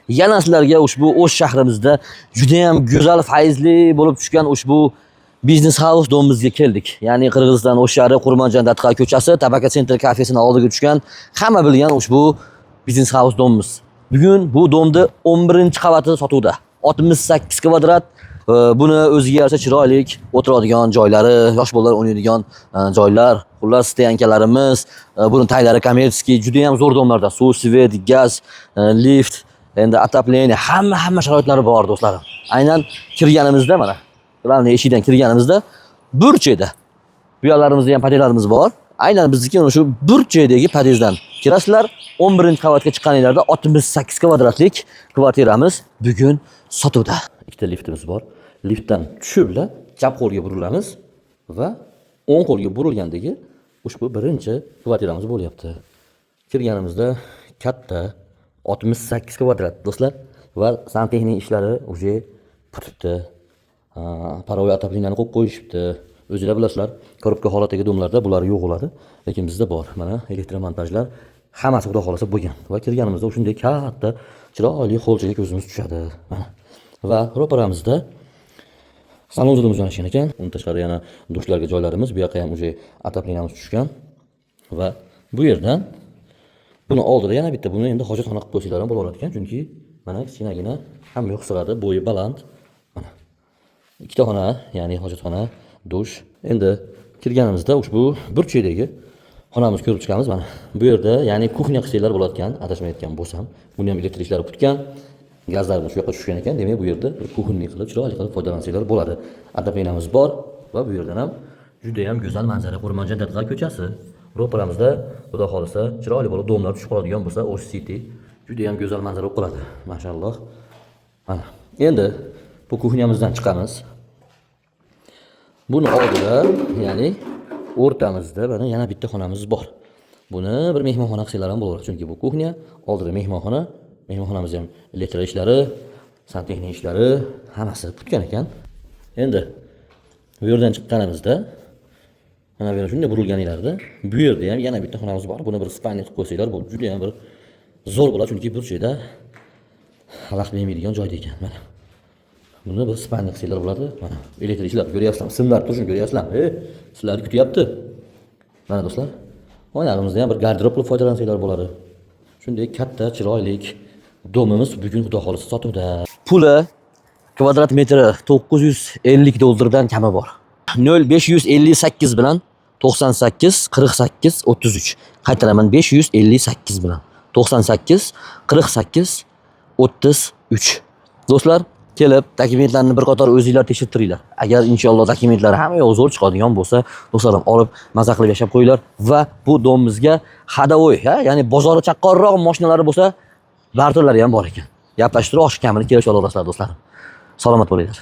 yana sizlarga ushbu O'sh shahrimizda juda ham go'zal, fayzli bo'lib tushgan ushbu Business House domimizga keldik. Ya'ni Qirg'iziston O'sh shahri Qurmonjon Datqa ko'chasi, Tabaka Center kafesining oldiga tushgan hamma bilgan ushbu Business House domimiz. Bugun bu domda 11-qavati sotuvda. 68 kvadrat. Buni o'ziga yarasha chiroyli o'tiradigan joylari, yosh bolalar o'ynaydigan joylar, xullas steyankalarimiz, buni taylari kommersiy, juda ham zo'r domlarda. Suv, svet, gaz, lift, endi отопление, hamma sharoitlari bor do'stlarim. Aynan kirganimizda mana, ularning eshigidan kirganimizda burcheda. Bu yerlarimizda ham podyezdlarimiz bor. Aynan bizniki shu burchedagi podyezdan kirasizlar. 11-qavatga chiqqaninglarda 68 kvadratlik kvartiramiz bugun sotuvda. Ikkita liftimiz bor. Liftdan tushibla chap qo'lga burilamiz va o'ng qo'lga burilgandagi ushbu birinchi kvartiramiz bo'lyapti. Kirganimizda katta 68 kvadrat do'stlar va santexnik ishlari уже bitibdi. Parovoy отопленияni qo'yib qo'yishibdi. O'zingizlar bilasizlar, korobka holatdagi domlarda bular yo'q bo'ladi, lekin bizda bor. Mana elektromontajlar hammasi xudo xolasa bo'lgan va kirganimizda shunday katta chiroyli holchaga ko'zimiz tushadi. Mana. Va ro'paramizda salon zalimiz joylashgan ekan. Undan tashqari yana dushlarga joylarimiz, bu yoqqa ham уже отопленияmiz tushgan. Va bu yerdan buni oldida yana bitta buni endi hojatxona qilib qo'ysanglar ham bo'laveradi ekan, chunki mana kichkinagina hamma yoq sig'adi, bo'yi baland. Mana. Ikkita xona, ya'ni hojatxona, dush. Endi kirganimizda ushbu burchedagi xonamiz ko'rib chiqamiz mana. Bu yerda ya'ni kuxnya qilsanglar bo'ladigan, adashmayotgan bo'lsam, buni ham elektr ishlari bitgan. Gazlarimiz shu yoqqa tushgan ekan, demak bu yerda kuxunni qilib chiroyli qilib foydalansanglar bo'ladi. Отопленияmiz bor va bu yerdan ham juda ham go'zal manzara Qurmonjon Datqa ko'chasi. Ro'paramizda xudo xolasa chiroyli bo'lib domlar tushib qoladigan bo'lsa, O'sh City juda ham go'zal manzara bo'lib qoladi. Mashalloh. Mana. Endi bu kuxnyamizdan chiqamiz. Buni oldida, ya'ni o'rtamizda mana yana bitta xonamiz bor. Buni bir mehmonxona qilsalar ham bo'laveradi, chunki bu kuxnya, oldida mehmonxona. Mehmonxonamiz ham elektr ishlari, santexnik ishlari hammasi bitgan ekan. Endi bu yerdan chiqqanimizda mana bu yerda shunday burilganinglarda bu yerda ham yana bitta xonamiz bor. Buni bir spalniy qilib qo'ysanglar, bu juda ham bir zo'r bo'ladi, chunki burcheda xalaq bermaydigan joyda ekan. Mana. Buni bir spalniy qilsanglar bo'ladi. Mana elektr ishlar ko'ryapsizlar, simlar turishini ko'ryapsizlar. Sizlarni kutyapti. Mana do'stlar, oynamizda ham bir garderob qilib foydalansanglar bo'ladi. Shunday katta, chiroyli domimiz bugun xudo xolasa sotuvda. Puli kvadrat metri $950 dan kami bor. 0558 bilan 98 48 33. Qaytaraman, 558 bilan 98 48 33. Do'stlar, kelib dokumentlarni bir qator o'zingizlar tekshirtiringlar. Agar inshaalloh dokumentlari hamma yo'q zo'r chiqadigan bo'lsa, do'stlarim olib maza qilib yashab qo'yinglar va bu domimizga hadovoy, ya'ni bozori chaqqonroq mashinalari bo'lsa, barturlari ham bor ekan. Gaplashtirib, osh kamini kelib olasizlar do'stlarim. Salomat bo'linglar.